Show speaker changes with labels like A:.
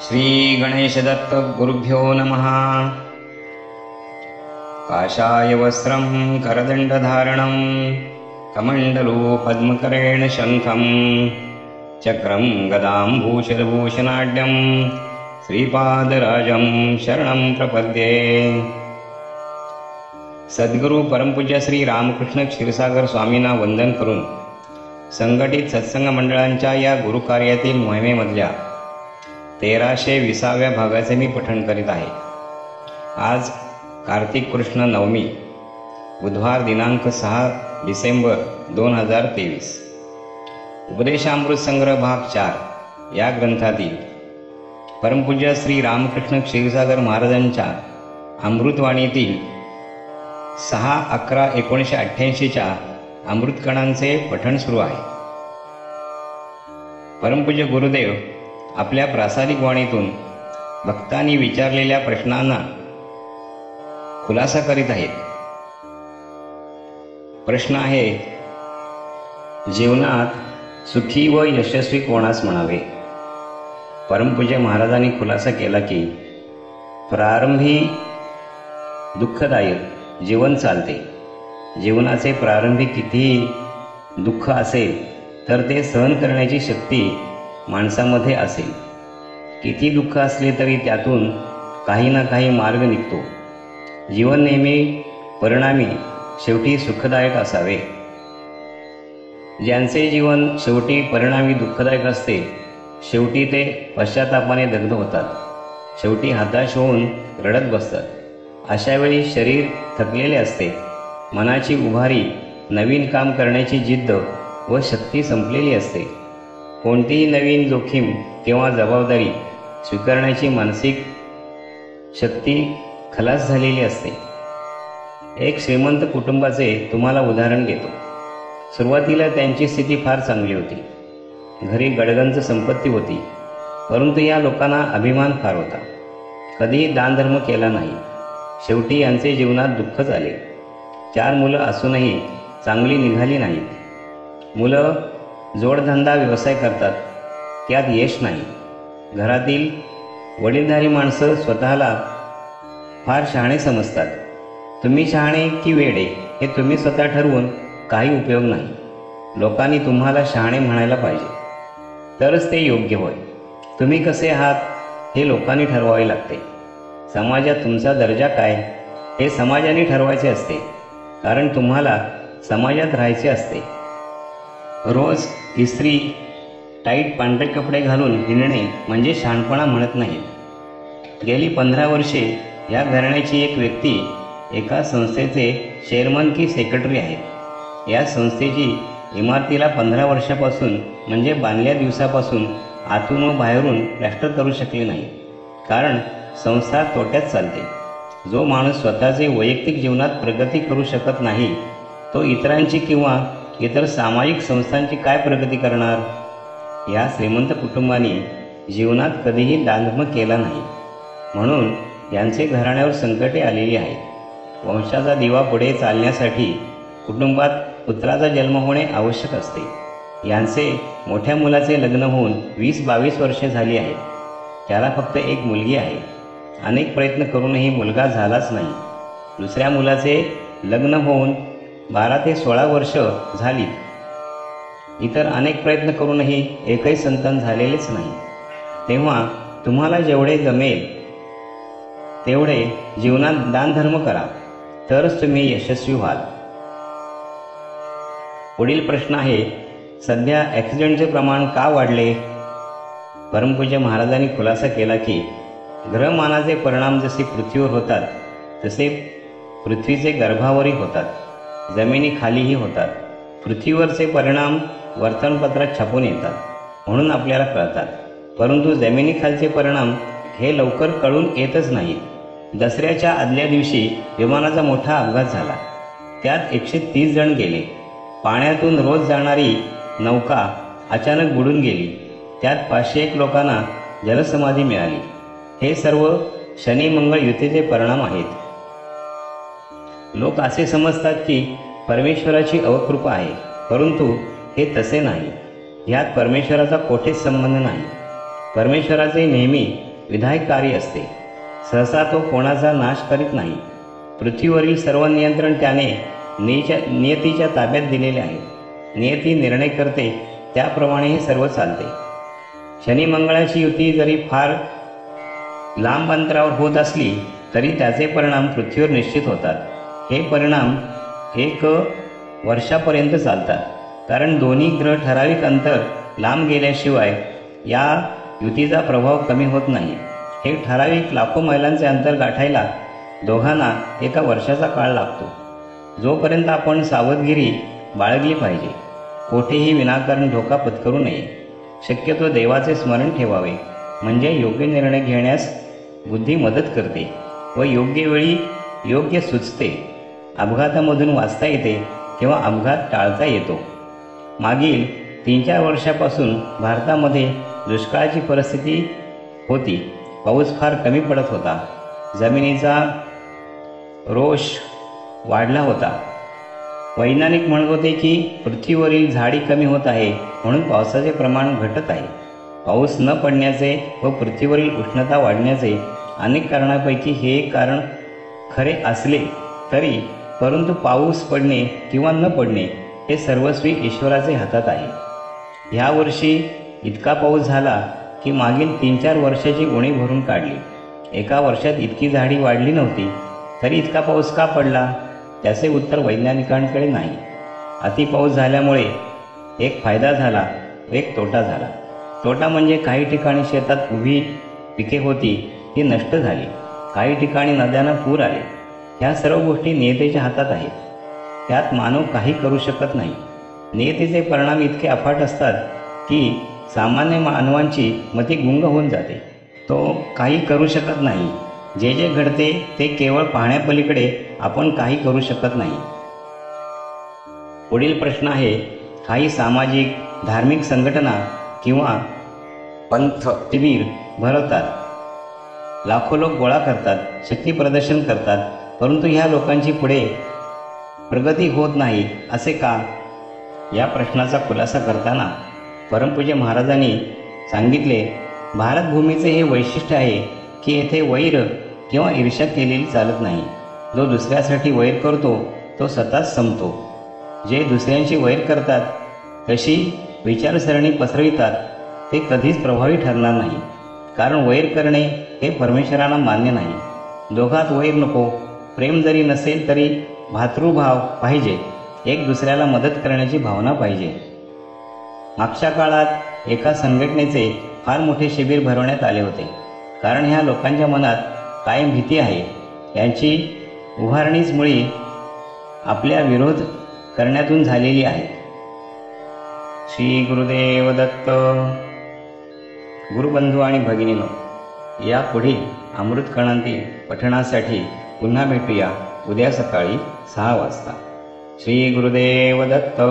A: श्री गणेशदत्त गुरुभ्यो नमः। काषाय वस्त्रं करदण्डधारणं कमण्डलो पद्मकरेण शङ्खं चक्रं गदां भूषरभूषणाढ्यं श्रीपादराजं शरणं प्रपद्ये। सद्गुरू परमपूज्य श्री रामकृष्ण क्षीरसागर स्वामींना वंदन करून संघटित सत्संग मंडळांच्या या गुरुकार्यातील मोहिमेमधल्या 1320व्या भागाचे मी पठण करीत आहे। आज कार्तिक कृष्ण नवमी, बुधवार दिनांक 6 डिसेंबर 2023। उपदेशामृत संग्रह भाग 4 या ग्रंथातील परमपूज्य श्री रामकृष्ण क्षीरसागर महाराजांच्या अमृतवाणीतील 6/11/1988च्या अमृतकणांचे पठण सुरू आहे। परमपूज्य गुरुदेव आपल्या प्रासादिक वाणीतून भक्तांनी विचारलेल्या प्रश्नांना खुलासा करीत आहेत। प्रश्न आहे, जीवनात सुखी व यशस्वी कोणास म्हणावे? परमपूज्य महाराजांनी खुलासा केला की प्रारंभी दुःखदायक जीवन चालते। जीवनाचे प्रारंभी कितीही दुःख असेल तर ते सहन करण्याची शक्ती माणसामध्ये असेल। किती दुःख असले तरी त्यातून काही ना काही मार्ग निघतो। जीवन नेहमी परिणामी शेवटी सुखदायक असावे। ज्यांचे जीवन शेवटी परिणामी दुःखदायक असते, शेवटी ते पश्चातापाने दग्ध होतात, शेवटी हताश होऊन रडत बसतात। अशावेळी शरीर थकलेले असते, मनाची उभारी, नवीन काम करण्याची जिद्द व शक्ती संपलेली असते। कोणतीही नवीन जोखीम किंवा जबाबदारी स्वीकारण्याची मानसिक शक्ती खलास झालेली असते। एक श्रीमंत कुटुंबाचे तुम्हाला उदाहरण देतो। सुरुवातीला त्यांची स्थिती फार चांगली होती, घरी गडगंज संपत्ती होती, परंतु या लोकांना अभिमान फार होता, कधीही दानधर्म केला नाही। शेवटी यांचे जीवनात दुःखच आले। 4 मुलं असूनही चांगली निघाली नाहीत। मुलं जोडधंदा व्यवसाय करतात, त्यात यश नाही। घरातील वडीलधारी माणसं स्वतःला फार शहाणे समजतात। तुम्ही शहाणे की वेडे हे तुम्ही स्वतः ठरवून काही उपयोग नाही। लोकांनी तुम्हाला शहाणे म्हणायला पाहिजे, तरच ते योग्य होय। तुम्ही कसे आहात हे लोकांनी ठरवावे लागते। समाजात तुमचा दर्जा काय हे समाजाने ठरवायचे असते, कारण तुम्हाला समाजात राहायचे असते। रोज इस्त्री टाईट पांढरे कपडे घालून हिंडणे म्हणजे शहाणपणा म्हणत नाहीत। गेली 15 वर्षे या घराण्याची एक व्यक्ती एका संस्थेचे चेअरमन की सेक्रेटरी आहे। या संस्थेची इमारतीला 15 वर्षापासून म्हणजे बांधल्या दिवसापासून आतून व बाहेरून प्लॅस्टर करू शकले नाही, कारण संस्था तोट्यात चालते। जो माणूस स्वतःचे वैयक्तिक जीवनात प्रगती करू शकत नाही, तो इतरांची किंवा इतर सामाजिक संस्थांची काय प्रगती करणार? या श्रीमंत कुटुंबाने जीवनात कधीही दानधर्म केला नाही, म्हणून यांचे घराण्यावर संकटे आलेली आहेत। वंशाचा दिवा पुढे चालण्यासाठी कुटुंबात पुत्राचा जन्म होणे आवश्यक असते। यांचे मोठ्या मुलाचे लग्न होऊन 20-22 वर्षे झाली आहेत। त्याला फक्त एक मुलगी आहे। अनेक प्रयत्न करूनही मुलगा झालाच नाही। दुसऱ्या मुलाचे लग्न होऊन 12 ते 16 वर्ष झाली। इतर अनेक प्रयत्न करूनही एकही संतान झालेलेच नाही। तेव्हा तुम्हाला जेवढे जमेल तेवढे जीवनात दानधर्म करा, तरच तुम्ही यशस्वी व्हाल। पुढील प्रश्न आहे, सध्या ॲक्सिडेंटचे प्रमाण का वाढले? परमपूज्य महाराजांनी खुलासा केला की ग्रहमानाचे परिणाम जसे पृथ्वीवर होतात, तसे पृथ्वीचे गर्भावरही होतात, जमिनीखालीही होतात। पृथ्वीवरचे परिणाम वर्तमानपत्रात छापून येतात, म्हणून आपल्याला कळतात, परंतु जमिनीखालचे परिणाम हे लवकर कळून येतच नाहीत। दसऱ्याच्या आदल्या दिवशी विमानाचा मोठा अपघात झाला, त्यात 130 जण गेले। पाण्यातून रोज जाणारी नौका अचानक बुडून गेली, त्यात 501 लोकांना जलसमाधी मिळाली। हे सर्व शनी मंगळ युतीचे परिणाम आहेत। लोक असे समजतात की परमेश्वराची अवकृपा आहे, परंतु हे तसे नाही। यात परमेश्वराचा कोठेच संबंध नाही। परमेश्वराचे नेहमी विधायकारी असते. सहसा तो कोणाचा नाश करीत नाही. पृथ्वीवरील सर्व नियंत्रण त्याने नियतीच्या ताब्यात दिलेले आहे. नियती निर्णय करते त्याप्रमाणे हे सर्व चालते. शनी मंगळाची युती जरी फार लांब अंतरावर होत असली तरी त्याचे परिणाम पृथ्वीवर निश्चित होतात. हे परिणाम 1 वर्षापर्यंत चालतात, कारण दोन्ही ग्रह ठराविक अंतर लांब गेल्याशिवाय या युतीचा प्रभाव कमी होत नाही. हे ठराविक लाखो मैलांचे अंतर गाठायला दोघांना 1 वर्षाचा काळ लागतो. जोपर्यंत आपण सावधगिरी बाळगली पाहिजे. कोठेही विनाकारण धोका पत्करू नये. शक्यतो देवाचे स्मरण ठेवावे, म्हणजे योग्य निर्णय घेण्यास बुद्धी मदत करते व योग्य वेळी योग्य सुचते. अपघातामधून वाचता येते किंवा अपघात टाळता येतो. मागील 3-4 वर्षापासून भारतामध्ये दुष्काळाची परिस्थिती होती. पाऊस फार कमी पडत होता. जमिनीचा रोष वाढला होता. वैज्ञानिक म्हणत होते की पृथ्वीवरील झाडी कमी होत आहे, म्हणून पावसाचे प्रमाण घटत आहे. पाऊस न पडण्याचे व पृथ्वीवरील उष्णता वाढण्याचे अनेक कारणांपैकी हे एक कारण खरे असले तरी, परंतु पाऊस पडणे किंवा न पडणे हे सर्वस्वी ईश्वराचे हातात आहे. ह्या वर्षी इतका पाऊस झाला की मागील 3-4 वर्षाची उणे भरून काढली. एका वर्षात इतकी झाडी वाढली नव्हती, तरी इतका पाऊस का पडला? त्याचे उत्तर वैज्ञानिकांकडे नाही. अति पाऊस झाल्यामुळे एक फायदा झाला व एक तोटा झाला. तोटा म्हणजे काही ठिकाणी शेतात उभी पिके होती ती नष्ट झाली. काही ठिकाणी नद्यांना पूर आले. ह्या सर्व गोष्टी नियतीच्या हातात आहेत. त्यात मानव काही करू शकत नाही. नियतीचे परिणाम इतके अफाट असतात की सामान्य मानवांची मती गुंग होऊन जाते. तो काही करू शकत नाही. जे जे घडते ते केवळ पाहण्यापलीकडे आपण काही करू शकत नाही. पुढील प्रश्न आहे, काही सामाजिक धार्मिक संघटना किंवा पंथ शिबिर भरवतात. लाखो लोक गोळा करतात, शक्ती प्रदर्शन करतात, परंतु ह्या लोकांची पुढे प्रगती होत नाही, असे का? या प्रश्नाचा खुलासा करताना परमपूज्य महाराजांनी सांगितले, भारतभूमीचे हे वैशिष्ट्य आहे की येथे वैर किंवा ईर्ष्या केलेली चालत नाही. जो दुसऱ्यासाठी वैर करतो तो स्वतःच संपतो. जे दुसऱ्यांशी वैर करतात, तशी विचारसरणी पसरवितात, ते कधीच प्रभावी ठरणार नाही. कारण वैर करणे हे परमेश्वराला मान्य नाही. दोघात वैर नको. प्रेम जरी नसेल तरी भातृभाव पाहिजे. एक दुसऱ्याला मदत करण्याची भावना पाहिजे. मागच्या काळात एका संघटनेचे फार मोठे शिबिर भरवण्यात आले होते. कारण ह्या लोकांच्या मनात कायम भीती आहे. यांची उभारणीच मुळी आपल्या विरोध करण्यातून झालेली आहे. श्री गुरुदेव दत्त. गुरुबंधू आणि भगिनीनो, या पुढील अमृतकणांतील पठणासाठी पुन्हा भेटूया उद्या सकाळी 6 वाजता. श्री गुरुदेव दत्त.